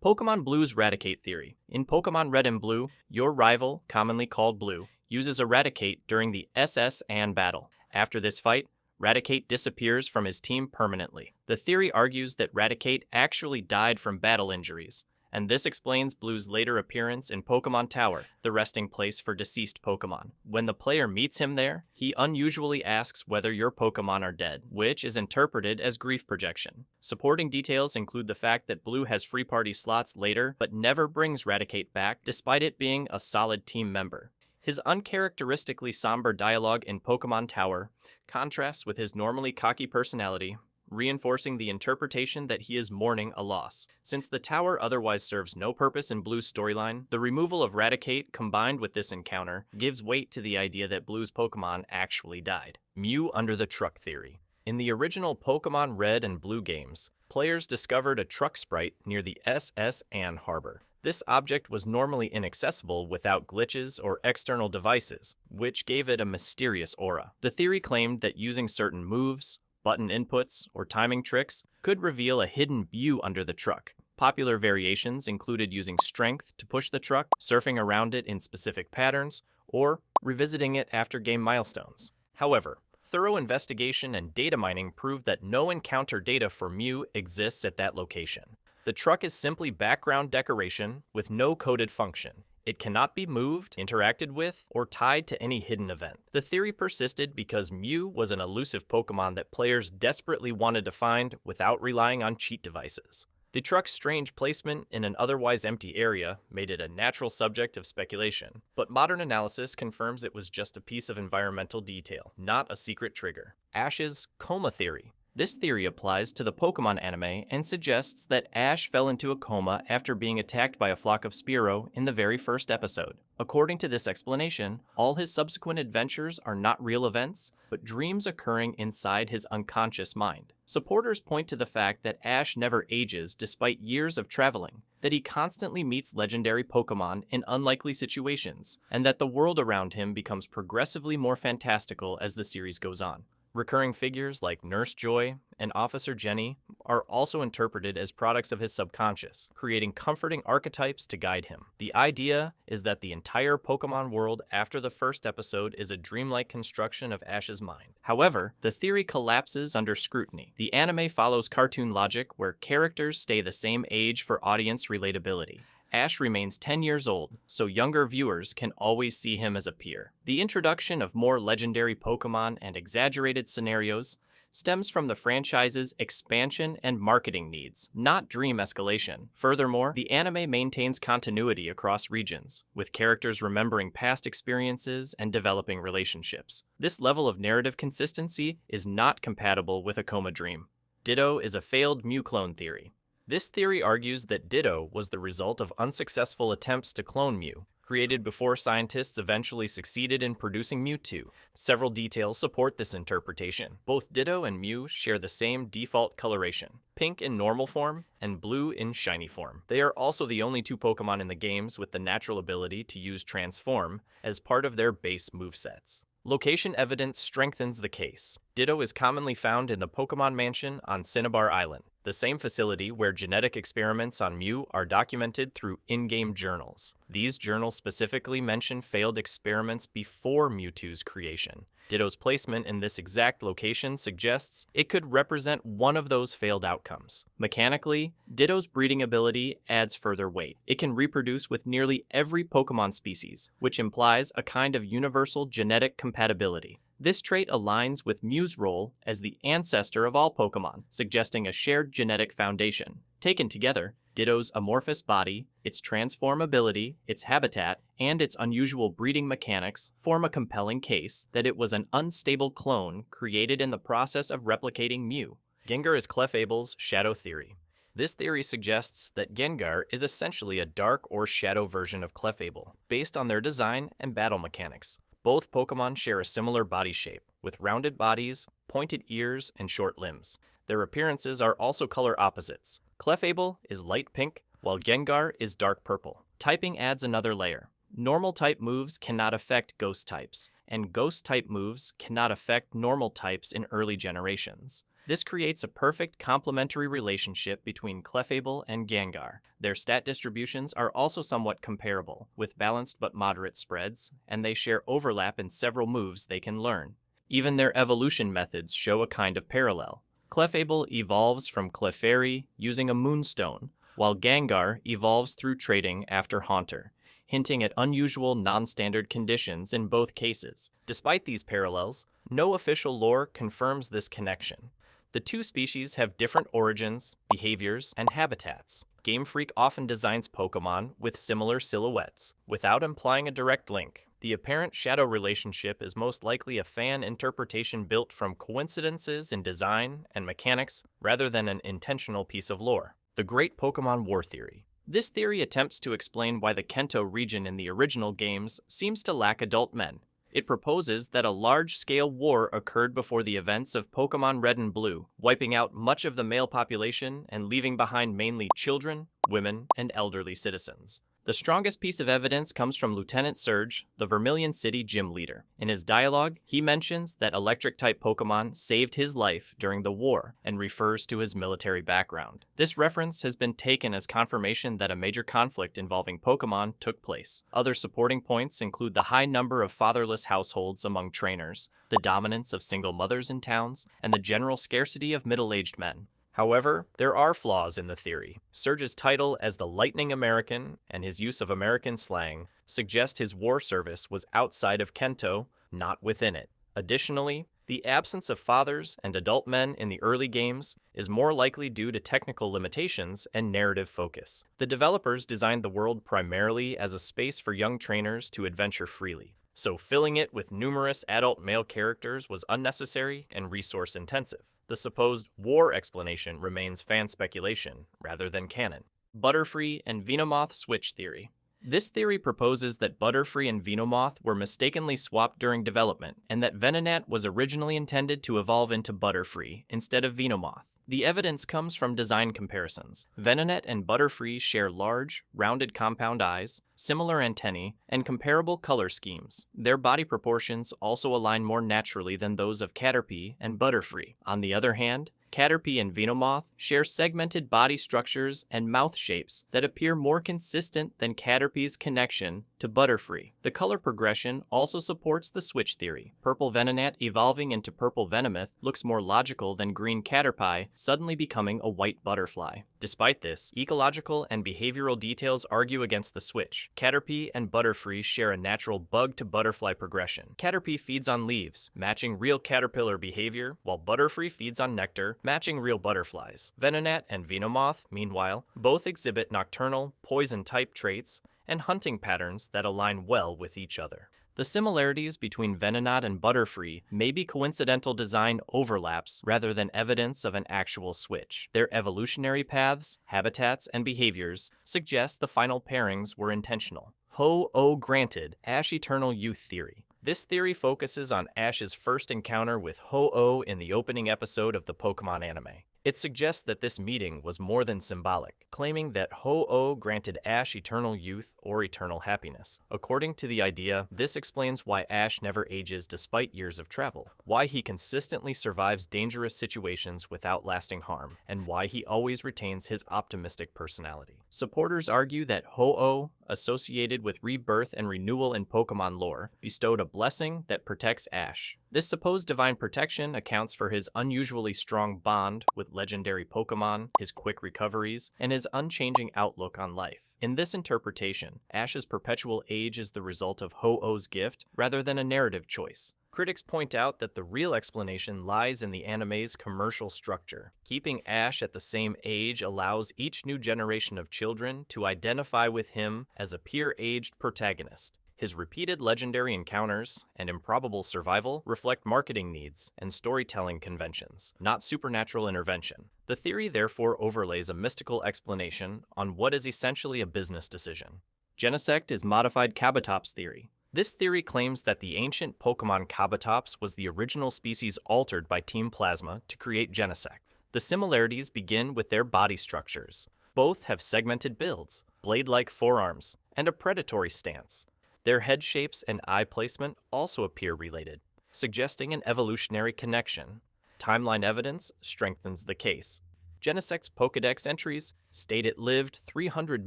Pokemon Blue's Raticate theory. In Pokemon Red and Blue, your rival, commonly called Blue, uses a Raticate during the SS Anne battle. After this fight, Raticate disappears from his team permanently. The theory argues that Raticate actually died from battle injuries, and this explains Blue's later appearance in Pokemon Tower, the resting place for deceased Pokemon. When the player meets him there, he unusually asks whether your Pokemon are dead, which is interpreted as grief projection. Supporting details include the fact that Blue has free party slots later, but never brings Raticate back, despite it being a solid team member. His uncharacteristically somber dialogue in Pokemon Tower contrasts with his normally cocky personality, reinforcing the interpretation that he is mourning a loss. Since the tower otherwise serves no purpose in Blue's storyline, the removal of Raticate combined with this encounter gives weight to the idea that Blue's Pokemon actually died. Mew under the truck theory. In the original Pokemon Red and Blue games, players discovered a truck sprite near the SS Anne harbor. This object was normally inaccessible without glitches or external devices, which gave it a mysterious aura. The theory claimed that using certain moves, button inputs, or timing tricks could reveal a hidden Mew under the truck. Popular variations included using strength to push the truck, surfing around it in specific patterns, or revisiting it after game milestones. However, thorough investigation and data mining proved that no encounter data for Mew exists at that location. The truck is simply background decoration with no coded function. It cannot be moved, interacted with, or tied to any hidden event. The theory persisted because Mew was an elusive Pokemon that players desperately wanted to find without relying on cheat devices. The truck's strange placement in an otherwise empty area made it a natural subject of speculation, but modern analysis confirms it was just a piece of environmental detail, not a secret trigger. Ash's coma theory. This theory applies to the Pokemon anime and suggests that Ash fell into a coma after being attacked by a flock of Spearow in the very first episode. According to this explanation, all his subsequent adventures are not real events, but dreams occurring inside his unconscious mind. Supporters point to the fact that Ash never ages despite years of traveling, that he constantly meets legendary Pokemon in unlikely situations, and that the world around him becomes progressively more fantastical as the series goes on. Recurring figures like Nurse Joy and Officer Jenny are also interpreted as products of his subconscious, creating comforting archetypes to guide him. The idea is that the entire Pokemon world after the first episode is a dreamlike construction of Ash's mind. However, the theory collapses under scrutiny. The anime follows cartoon logic where characters stay the same age for audience relatability. Ash remains 10 years old, so younger viewers can always see him as a peer. The introduction of more legendary Pokemon and exaggerated scenarios stems from the franchise's expansion and marketing needs, not dream escalation. Furthermore, the anime maintains continuity across regions, with characters remembering past experiences and developing relationships. This level of narrative consistency is not compatible with a coma dream. Ditto is a failed Mew clone theory. This theory argues that Ditto was the result of unsuccessful attempts to clone Mew, created before scientists eventually succeeded in producing Mewtwo. Several details support this interpretation. Both Ditto and Mew share the same default coloration, pink in normal form and blue in shiny form. They are also the only two Pokemon in the games with the natural ability to use Transform as part of their base movesets. Location evidence strengthens the case. Ditto is commonly found in the Pokemon Mansion on Cinnabar Island, the same facility where genetic experiments on Mew are documented through in-game journals. These journals specifically mention failed experiments before Mewtwo's creation. Ditto's placement in this exact location suggests it could represent one of those failed outcomes. Mechanically, Ditto's breeding ability adds further weight. It can reproduce with nearly every Pokemon species, which implies a kind of universal genetic compatibility. This trait aligns with Mew's role as the ancestor of all Pokemon, suggesting a shared genetic foundation. Taken together, Ditto's amorphous body, its transform ability, its habitat, and its unusual breeding mechanics form a compelling case that it was an unstable clone created in the process of replicating Mew. Gengar is Clefable's shadow theory. This theory suggests that Gengar is essentially a dark or shadow version of Clefable, based on their design and battle mechanics. Both Pokemon share a similar body shape, with rounded bodies, pointed ears, and short limbs. Their appearances are also color opposites. Clefable is light pink, while Gengar is dark purple. Typing adds another layer. Normal type moves cannot affect ghost types, and ghost type moves cannot affect normal types in early generations. This creates a perfect complementary relationship between Clefable and Gengar. Their stat distributions are also somewhat comparable, with balanced but moderate spreads, and they share overlap in several moves they can learn. Even their evolution methods show a kind of parallel. Clefable evolves from Clefairy using a Moonstone, while Gengar evolves through trading after Haunter, hinting at unusual non-standard conditions in both cases. Despite these parallels, no official lore confirms this connection. The two species have different origins, behaviors, and habitats. Game Freak often designs Pokémon with similar silhouettes, without implying a direct link. The apparent shadow relationship is most likely a fan interpretation built from coincidences in design and mechanics rather than an intentional piece of lore. The Great Pokémon War Theory. This theory attempts to explain why the Kanto region in the original games seems to lack adult men. It proposes that a large-scale war occurred before the events of Pokémon Red and Blue, wiping out much of the male population and leaving behind mainly children, women, and elderly citizens. The strongest piece of evidence comes from Lieutenant Surge, the Vermilion City gym leader. In his dialogue, he mentions that electric-type Pokémon saved his life during the war and refers to his military background. This reference has been taken as confirmation that a major conflict involving Pokémon took place. Other supporting points include the high number of fatherless households among trainers, the dominance of single mothers in towns, and the general scarcity of middle-aged men. However, there are flaws in the theory. Surge's title as the Lightning American and his use of American slang suggest his war service was outside of Kanto, not within it. Additionally, the absence of fathers and adult men in the early games is more likely due to technical limitations and narrative focus. The developers designed the world primarily as a space for young trainers to adventure freely, so filling it with numerous adult male characters was unnecessary and resource-intensive. The supposed war explanation remains fan speculation rather than canon. Butterfree and Venomoth switch theory. This theory proposes that Butterfree and Venomoth were mistakenly swapped during development, and that Venonat was originally intended to evolve into Butterfree instead of Venomoth. The evidence comes from design comparisons. Venonat and Butterfree share large, rounded compound eyes, similar antennae, and comparable color schemes. Their body proportions also align more naturally than those of Caterpie and Butterfree. On the other hand, Caterpie and Venomoth share segmented body structures and mouth shapes that appear more consistent than Caterpie's connection to Butterfree. The color progression also supports the switch theory. Purple Venonat evolving into purple Venomoth looks more logical than green Caterpie suddenly becoming a white butterfly. Despite this, ecological and behavioral details argue against the switch. Caterpie and Butterfree share a natural bug-to-butterfly progression. Caterpie feeds on leaves, matching real caterpillar behavior, while Butterfree feeds on nectar, matching real butterflies. Venonat and Venomoth, meanwhile, both exhibit nocturnal, poison-type traits and hunting patterns that align well with each other. The similarities between Venonat and Butterfree may be coincidental design overlaps rather than evidence of an actual switch. Their evolutionary paths, habitats, and behaviors suggest the final pairings were intentional. Ho-Oh granted Ash Eternal Youth theory. This theory focuses on Ash's first encounter with Ho-Oh in the opening episode of the Pokémon anime. It suggests that this meeting was more than symbolic, claiming that Ho-Oh granted Ash eternal youth or eternal happiness. According to the idea, this explains why Ash never ages despite years of travel, why he consistently survives dangerous situations without lasting harm, and why he always retains his optimistic personality. Supporters argue that Ho-Oh, associated with rebirth and renewal in Pokémon lore, bestowed a blessing that protects Ash. This supposed divine protection accounts for his unusually strong bond with legendary Pokémon, his quick recoveries, and his unchanging outlook on life. In this interpretation, Ash's perpetual age is the result of Ho-Oh's gift rather than a narrative choice. Critics point out that the real explanation lies in the anime's commercial structure. Keeping Ash at the same age allows each new generation of children to identify with him as a peer-aged protagonist. His repeated legendary encounters and improbable survival reflect marketing needs and storytelling conventions, not supernatural intervention. The theory therefore overlays a mystical explanation on what is essentially a business decision. Genesect is modified Kabutops theory. This theory claims that the ancient Pokémon Kabutops was the original species altered by Team Plasma to create Genesect. The similarities begin with their body structures. Both have segmented builds, blade-like forearms, and a predatory stance. Their head shapes and eye placement also appear related, suggesting an evolutionary connection. Timeline evidence strengthens the case. Genesect's Pokédex entries state it lived 300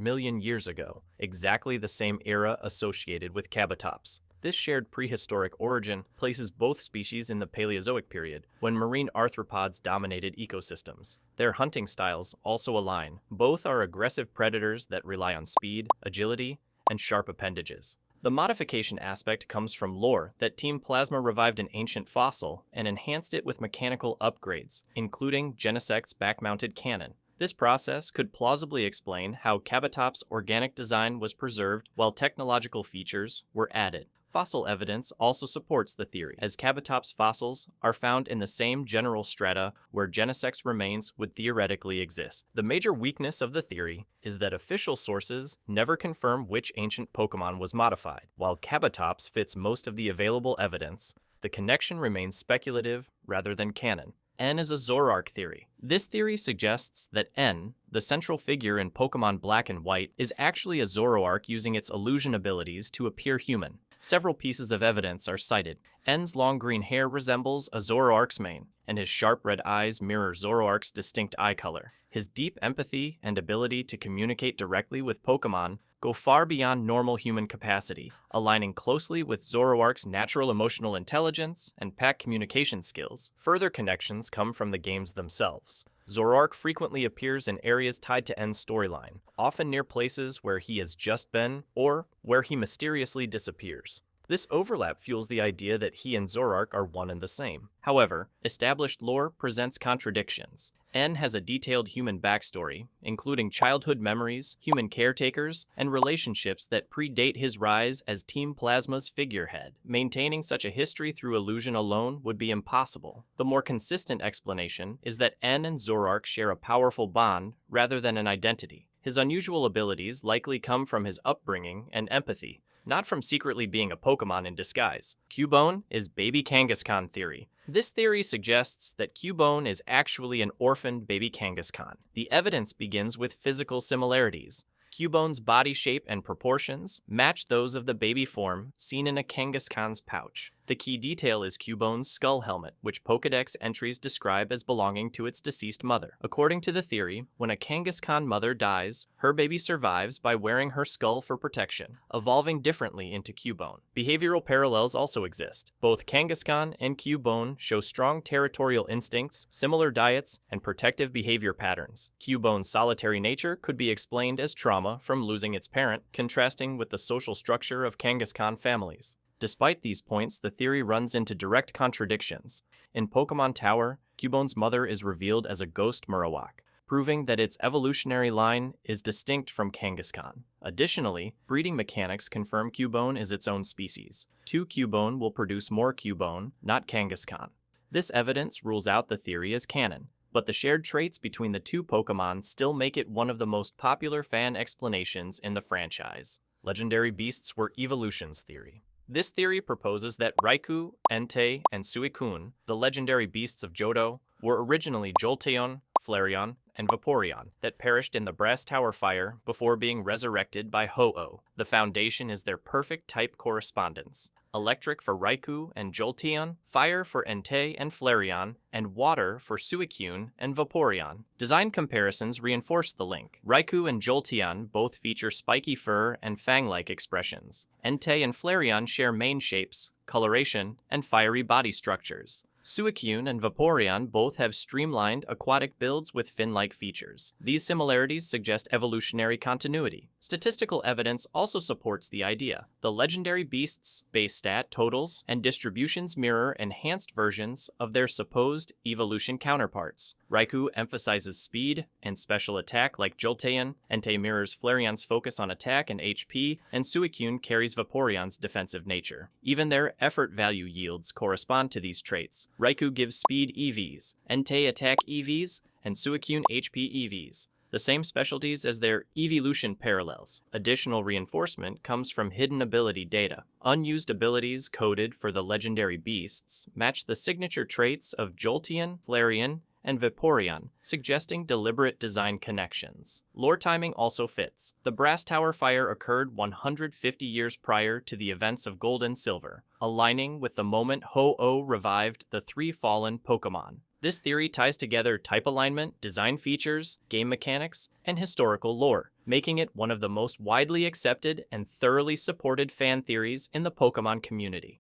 million years ago, exactly the same era associated with Kabutops. This shared prehistoric origin places both species in the Paleozoic period, when marine arthropods dominated ecosystems. Their hunting styles also align. Both are aggressive predators that rely on speed, agility, and sharp appendages. The modification aspect comes from lore that Team Plasma revived an ancient fossil and enhanced it with mechanical upgrades, including Genesect's back-mounted cannon. This process could plausibly explain how Kabutops' organic design was preserved while technological features were added. Fossil evidence also supports the theory, as Kabutops fossils are found in the same general strata where Genesect's remains would theoretically exist. The major weakness of the theory is that official sources never confirm which ancient Pokémon was modified. While Kabutops fits most of the available evidence, the connection remains speculative rather than canon. N is a Zoroark theory. This theory suggests that N, the central figure in Pokémon Black and White, is actually a Zoroark using its illusion abilities to appear human. Several pieces of evidence are cited. N's long green hair resembles a Zoroark's mane, and his sharp red eyes mirror Zoroark's distinct eye color. His deep empathy and ability to communicate directly with Pokémon go far beyond normal human capacity, aligning closely with Zoroark's natural emotional intelligence and pack communication skills. Further connections come from the games themselves. Zoroark frequently appears in areas tied to N's storyline, often near places where he has just been or where he mysteriously disappears. This overlap fuels the idea that he and Zoroark are one and the same. However, established lore presents contradictions. N has a detailed human backstory, including childhood memories, human caretakers, and relationships that predate his rise as Team Plasma's figurehead. Maintaining such a history through illusion alone would be impossible. The more consistent explanation is that N and Zoroark share a powerful bond rather than an identity. His unusual abilities likely come from his upbringing and empathy, not from secretly being a Pokémon in disguise. Cubone is baby Kangaskhan theory. This theory suggests that Cubone is actually an orphaned baby Kangaskhan. The evidence begins with physical similarities. Cubone's body shape and proportions match those of the baby form seen in a Kangaskhan's pouch. The key detail is Cubone's skull helmet, which Pokédex entries describe as belonging to its deceased mother. According to the theory, when a Kangaskhan mother dies, her baby survives by wearing her skull for protection, evolving differently into Cubone. Behavioral parallels also exist. Both Kangaskhan and Cubone show strong territorial instincts, similar diets, and protective behavior patterns. Cubone's solitary nature could be explained as trauma from losing its parent, contrasting with the social structure of Kangaskhan families. Despite these points, the theory runs into direct contradictions. In Pokémon Tower, Cubone's mother is revealed as a ghost Marowak, proving that its evolutionary line is distinct from Kangaskhan. Additionally, breeding mechanics confirm Cubone is its own species. 2 Cubone will produce more Cubone, not Kangaskhan. This evidence rules out the theory as canon, but the shared traits between the two Pokémon still make it one of the most popular fan explanations in the franchise. Legendary beasts were evolutions theory. This theory proposes that Raikou, Entei, and Suicune, the legendary beasts of Johto, were originally Jolteon, Flareon, and Vaporeon that perished in the Brass Tower fire before being resurrected by Ho-Oh. The foundation is their perfect type correspondence. Electric for Raikou and Jolteon, fire for Entei and Flareon, and water for Suicune and Vaporeon. Design comparisons reinforce the link. Raikou and Jolteon both feature spiky fur and fang-like expressions. Entei and Flareon share mane shapes, coloration, and fiery body structures. Suicune and Vaporeon both have streamlined aquatic builds with fin-like features. These similarities suggest evolutionary continuity. Statistical evidence also supports the idea. The legendary beasts' base stat totals and distributions mirror enhanced versions of their supposed evolution counterparts. Raikou emphasizes speed and special attack like Jolteon, Entei mirrors Flareon's focus on attack and HP, and Suicune carries Vaporeon's defensive nature. Even their effort value yields correspond to these traits. Raikou gives speed EVs, Entei attack EVs, and Suicune HP EVs, the same specialties as their evolution parallels. Additional reinforcement comes from hidden ability data. Unused abilities coded for the legendary beasts match the signature traits of Jolteon, Flareon, and Vaporeon, suggesting deliberate design connections. Lore timing also fits. The Brass Tower fire occurred 150 years prior to the events of Gold and Silver, aligning with the moment Ho-Oh revived the 3 fallen Pokémon. This theory ties together type alignment, design features, game mechanics, and historical lore, making it one of the most widely accepted and thoroughly supported fan theories in the Pokémon community.